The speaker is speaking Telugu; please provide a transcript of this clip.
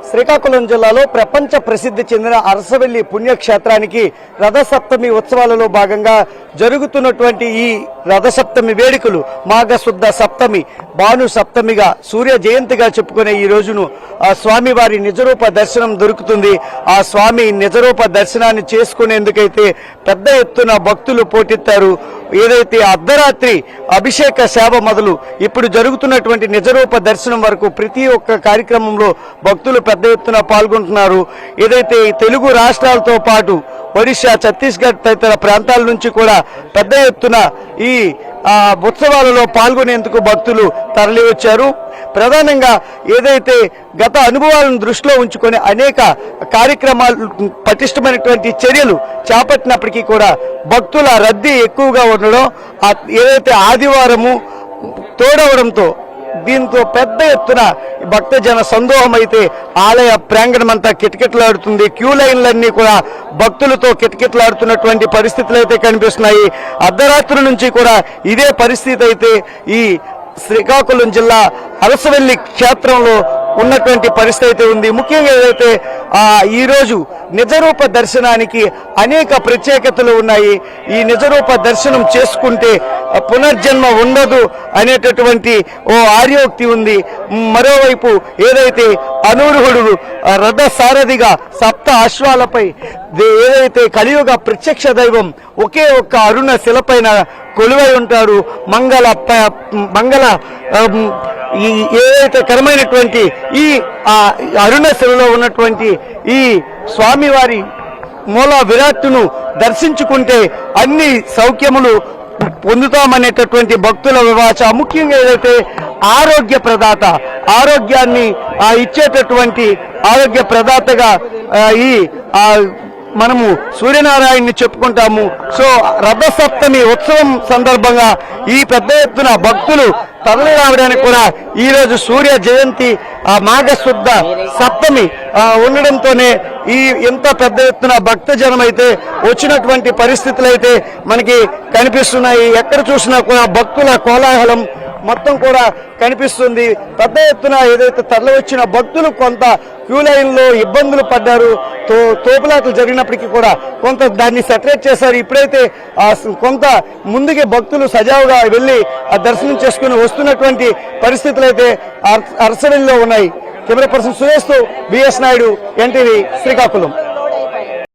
శ్రీకాకుళం జిల్లాలో ప్రపంచ ప్రసిద్ధి చెందిన అరసవెల్లి పుణ్యక్షేత్రానికి రథసప్తమి ఉత్సవాలలో భాగంగా జరుగుతున్నటువంటి ఈ రథసప్తమి వేడుకలు మాఘశుద్ధ సప్తమి భాను సప్తమిగా సూర్య జయంతిగా చెప్పుకునే ఈ రోజును ఆ స్వామివారి నిజరూప దర్శనం దొరుకుతుంది. ఆ స్వామి నిజరూప దర్శనాన్ని చేసుకునేందుకైతే పెద్ద ఎత్తున భక్తులు పోటెత్తారు. ఏదైతే అర్ధరాత్రి అభిషేక సేవ మొదలు ఇప్పుడు జరుగుతున్నటువంటి నిజరూప దర్శనం వరకు ప్రతి ఒక్క కార్యక్రమంలో భక్తులు పెద్ద ఎత్తున పాల్గొంటున్నారు. ఏదైతే తెలుగు రాష్ట్రాలతో పాటు ఒడిశా, ఛత్తీస్గఢ్ తదితర ప్రాంతాల నుంచి కూడా పెద్ద ఎత్తున ఈ ఉత్సవాలలో పాల్గొనేందుకు భక్తులు తరలివచ్చారు. ప్రధానంగా ఏదైతే గత అనుభవాలను దృష్టిలో ఉంచుకొని అనేక కార్యక్రమాలు పటిష్టమైనటువంటి చర్యలు చేపట్టినప్పటికీ కూడా భక్తుల రద్దీ ఎక్కువగా ఉండడం, ఏదైతే ఆదివారము తోడవడంతో దీంతో పెద్ద ఎత్తున భక్తజన సందోహం అయితే ఆలయ ప్రాంగణం అంతా కిటకిటలాడుతుంది. క్యూ లైన్లన్నీ కూడా భక్తులతో కిటకిటలాడుతున్నటువంటి పరిస్థితులు అయితే కనిపిస్తున్నాయి. అర్ధరాత్రి నుంచి కూడా ఇదే పరిస్థితి అయితే ఈ శ్రీకాకుళం జిల్లా అరసవెల్లి క్షేత్రంలో ఉన్నటువంటి పరిస్థితి అయితే ఉంది. ముఖ్యంగా ఏదైతే ఈరోజు నిజరూప దర్శనానికి అనేక ప్రత్యేకతలు ఉన్నాయి. ఈ నిజరూప దర్శనం చేసుకుంటే పునర్జన్మ ఉండదు అనేటటువంటి ఓ ఆర్యోక్తి ఉంది. మరోవైపు ఏదైతే అనూరుహుడు రథ సారథిగా సప్త అశ్వాలపై ఏదైతే కలియుగ ప్రత్యక్ష దైవం ఒకే ఒక్క అరుణ శిలపైన కొలువై ఉంటారు. మంగళ ఏదైతే కరమైనటువంటి ఈ అరుణ శిలలో ఉన్నటువంటి ఈ స్వామివారి మూల విరాట్టును దర్శించుకుంటే అన్ని సౌఖ్యములు పొందుతామనేటటువంటి భక్తుల వివాచ. ముఖ్యంగా ఏదైతే ఆరోగ్య ప్రదాత, ఆరోగ్యాన్ని ఇచ్చేటటువంటి ఆరోగ్య ప్రదాతగా ఈ మనము సూర్యనారాయణని చెప్పుకుంటాము. సో రథసప్తమి ఉత్సవం సందర్భంగా ఈ పెద్ద ఎత్తున భక్తులు తరలి రావడానికి కూడా ఈరోజు సూర్య జయంతి మాఘశుద్ధ సప్తమి ఉండడంతోనే ఈ ఎంత పెద్ద ఎత్తున భక్తజనం అయితే వచ్చినటువంటి పరిస్థితులు అయితే మనకి కనిపిస్తున్నాయి. ఎక్కడ చూసినా కూడా భక్తుల కోలాహలం మొత్తం కూడా కనిపిస్తుంది. పెద్ద ఎత్తున ఏదైతే తరలి వచ్చిన భక్తులు కొంత క్యూ లైన్లో ఇబ్బందులు పడ్డారు. తోపులాటలు జరిగినప్పటికీ కూడా కొంత దాన్ని సెటరేట్ చేశారు. ఇప్పుడైతే కొంత ముందుకి భక్తులు సజావుగా వెళ్ళి దర్శనం చేసుకుని వస్తున్నటువంటి పరిస్థితులు అయితే అరసవెల్లిలో ఉన్నాయి. కెమెరా పర్సన్ సురేష్తో బిఎస్ నాయుడు, ఎన్టీవీ, శ్రీకాకుళం.